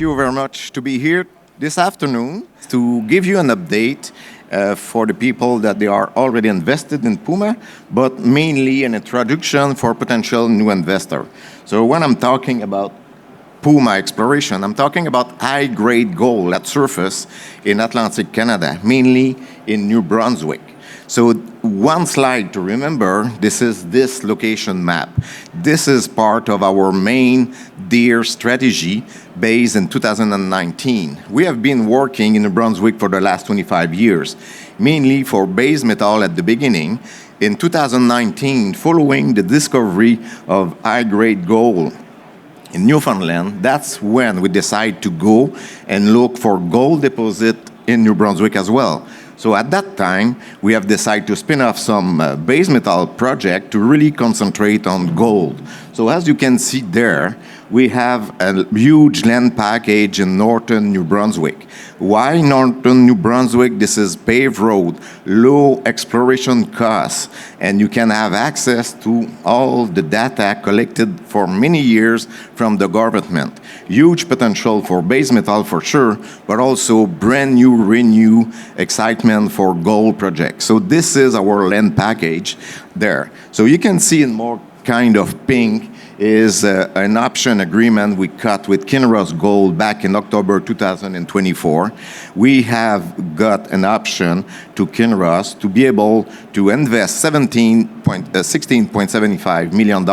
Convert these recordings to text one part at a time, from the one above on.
you very much to be here this afternoon to give you an update for the people that they are already invested in Puma, but mainly an introduction for potential new investor. So when I'm talking about Puma exploration, I'm talking about high-grade gold at surface in Atlantic Canada, mainly in New Brunswick. So one slide to remember, this is this location map. This is part of our main deer strategy based in 2019. We have been working in New Brunswick for the last 25 years, mainly for base metal at the beginning. In 2019, following the discovery of high-grade gold in Newfoundland, that's when we decided to go and look for gold deposit in New Brunswick as well. So at that time, we have decided to spin off some base metal project to really concentrate on gold. So as you can see there, we have a huge land package in northern New Brunswick. Why northern New Brunswick? This is paved road, low exploration costs, and you can have access to all the data collected for many years from the government. Huge potential for base metal for sure, but also brand new, renew excitement for gold projects. So this is our land package there. So you can see in more kind of pink is an option agreement we cut with Kinross Gold back in October 2024. We have got an option to Kinross to be able to invest $16.75 million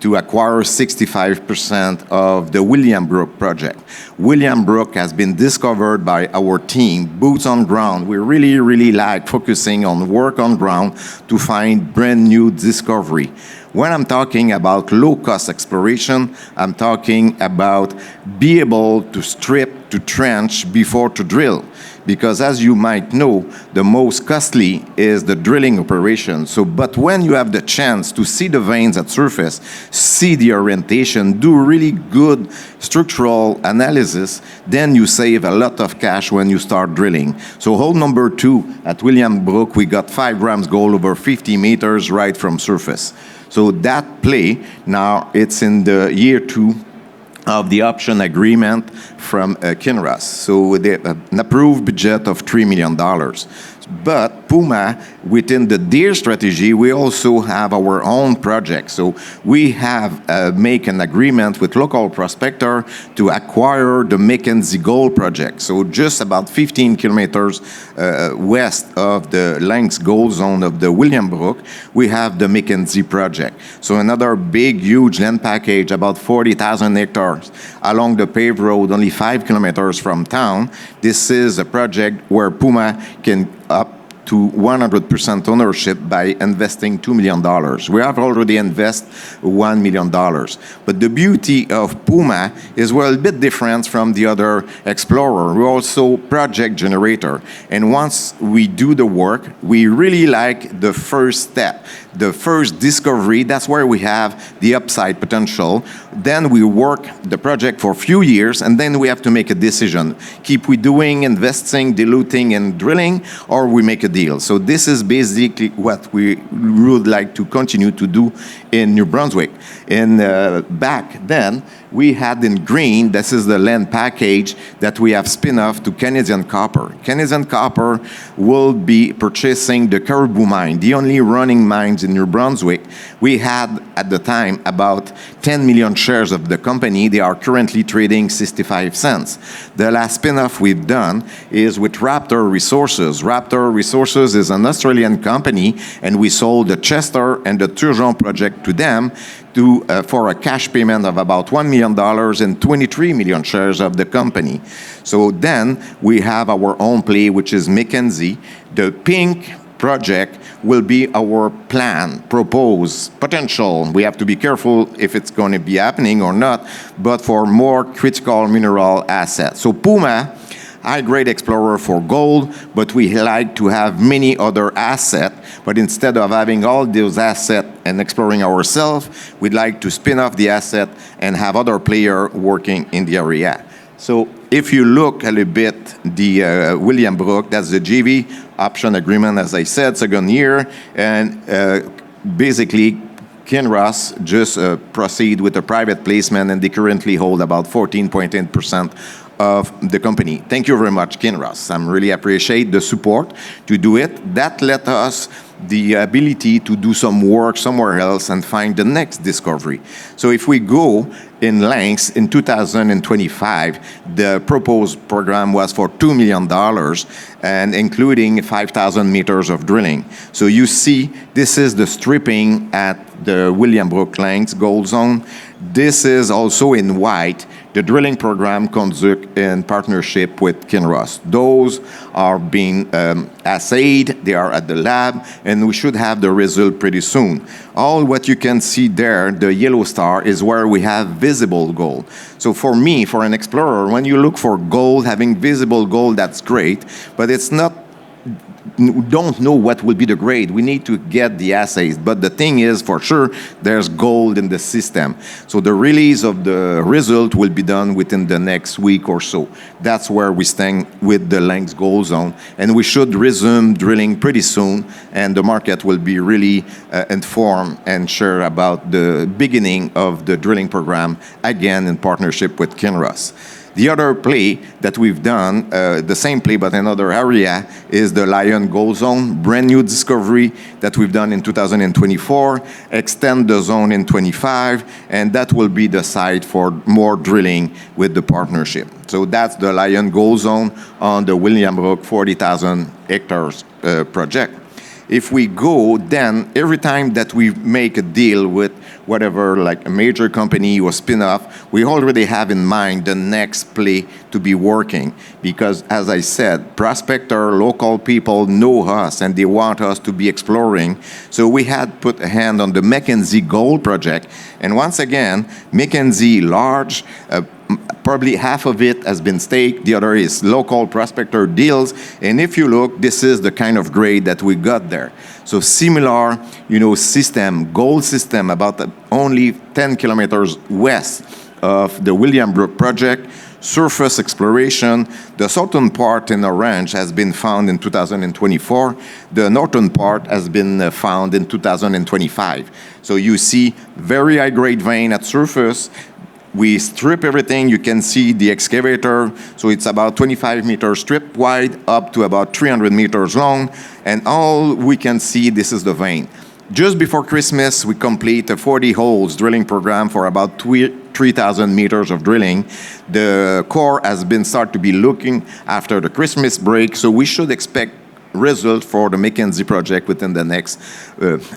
to acquire 65% of the William Brook project. William Brook has been discovered by our team, boots on ground. We really like focusing on work on ground to find brand new discovery. When I'm talking about low-cost exploration, I'm talking about be able to strip, to trench before to drill. Because as you might know, the most costly is the drilling operation. But when you have the chance to see the veins at surface, see the orientation, do really good structural analysis, then you save a lot of cash when you start drilling. So hole number 2 at William Brook, we got 5 grams gold over 50 meters right from surface. So that play, now it's in the year 2 of the option agreement from Kinross. So they have an approved budget of $3 million. But Puma, within the deer strategy, we also have our own project. So we have make an agreement with local prospector to acquire the Mackenzie Gold project. So just about 15 kilometers west of the Lynx Gold Zone of the William Brook, we have the Mackenzie project. So another big, huge land package, about 40,000 hectares along the paved road, only 5 kilometers from town. This is a project where Puma can up to 100% ownership by investing $2 million. We have already invested $1 million. But the beauty of Puma is we're a little bit different from the other explorer. We're also project generator. And once we do the work, we really like the first step, the first discovery. That's where we have the upside potential. Then we work the project for a few years, and then we have to make a decision. Keep we doing, investing, diluting, and drilling, or we make a deal. So this is basically what we would like to continue to do in New Brunswick. And back then, we had in green, this is the land package that we have spin off to Canadian Copper. Canadian Copper will be purchasing the Caribou mine, the only running mines in New Brunswick. We had at the time about 10 million shares of the company. They are currently trading 65 cents. The last spin-off we've done is with Raptor Resources. Raptor Resources is an Australian company, and we sold the Chester and the Turgeon project to them for a cash payment of about $1 million and 23 million shares of the company. So then we have our own play, which is Mackenzie. The pink project will be our plan, propose, potential. We have to be careful if it's going to be happening or not, but for more critical mineral assets. So Puma, high-grade explorer for gold, but we like to have many other assets. But instead of having all those assets and exploring ourselves, we'd like to spin off the asset and have other players working in the area. So if you look a little bit, the William Brook, that's the JV option agreement, as I said, second year, and basically Kinross just proceed with a private placement, and they currently hold about 14.8% of the company. Thank you very much, Kinross. I really appreciate the support to do it. That let us the ability to do some work somewhere else and find the next discovery. So if we go in lengths, in 2025, the proposed program was for $2 million and including 5,000 meters of drilling. So you see, this is the stripping at the William Brook lengths gold zone. This is also in white, the drilling program conducted in partnership with Kinross. Those are being assayed, they are at the lab, and we should have the result pretty soon. All what you can see there, the yellow star, is where we have visible gold. So for me, for an explorer, when you look for gold, having visible gold, that's great, but it's not, don't know what will be the grade. We need to get the assays. But the thing is, for sure, there's gold in the system. So the release of the result will be done within the next week or so. That's where we stand with the length gold zone. And we should resume drilling pretty soon. And the market will be really informed and sure about the beginning of the drilling program, again in partnership with Kinross. The other play that we've done, the same play but another area, is the Lion Gold Zone, brand new discovery that we've done in 2024, extend the zone in 25, and that will be the site for more drilling with the partnership. So that's the Lion Gold Zone on the William Brook 40,000 hectares project. If we go, then every time that we make a deal with whatever, like a major company or spin-off, we already have in mind the next play to be working. Because as I said, prospector, local people know us and they want us to be exploring. So we had put a hand on the Mackenzie Gold Project. And once again, Mackenzie large, probably half of it has been staked, the other is local prospector deals, and if you look, this is the kind of grade that we got there. So similar, system, gold system, about only 10 kilometers west of the William Brook project, surface exploration. The southern part in orange has been found in 2024. The northern part has been found in 2025. So you see very high-grade vein at surface. We strip everything. You can see the excavator. So it's about 25 meters strip wide, up to about 300 meters long. And all we can see, this is the vein. Just before Christmas, we complete a 40 holes drilling program for about 3,000 meters of drilling. The core has been started to be looking after the Christmas break. So we should expect result for the Mackenzie project within the next,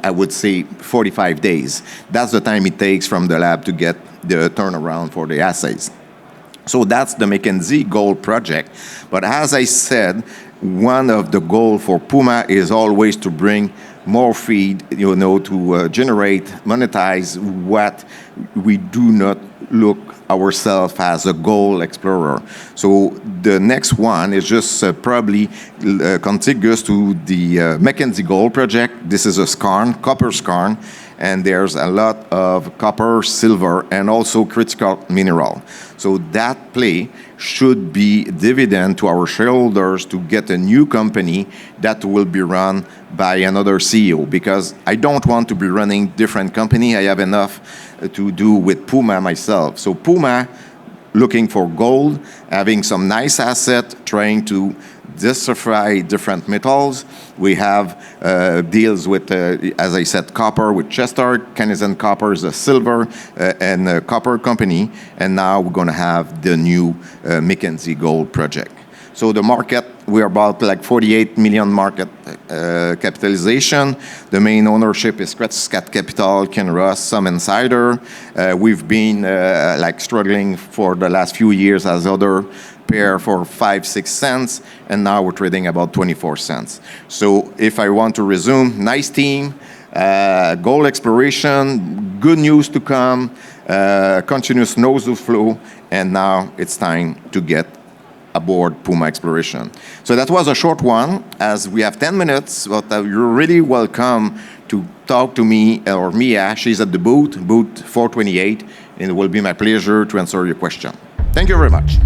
I would say, 45 days. That's the time it takes from the lab to get the turnaround for the assays. So that's the Mackenzie Gold Project. But as I said, one of the goals for Puma is always to bring more feed, to generate, monetize what we do not look ourselves as a gold explorer. So the next one is just probably contiguous to the Mackenzie Gold Project. This is a skarn, copper skarn, and there's a lot of copper, silver, and also critical mineral. So that play should be dividend to our shareholders to get a new company that will be run by another CEO, because I don't want to be running different company. I have enough to do with Puma myself. So Puma, looking for gold, having some nice asset, trying to diversify different metals. We have deals with, as I said, copper with Chester. Canadian Copper is a silver and a copper company. And now we're going to have the new Mackenzie Gold Project. So the market, we're about like 48 million market capitalization. The main ownership is Scott Capital, Kinross, some insider. We've been struggling for the last few years as other pair for 5-6 cents, and now we're trading about 24 cents. So if I want to resume, nice team, gold exploration, good news to come, continuous nose to flow, and now it's time to get aboard Puma Exploration. So that was a short one, as we have 10 minutes, but you're really welcome to talk to me or Mia. She's at the booth 428, and it will be my pleasure to answer your question. Thank you very much.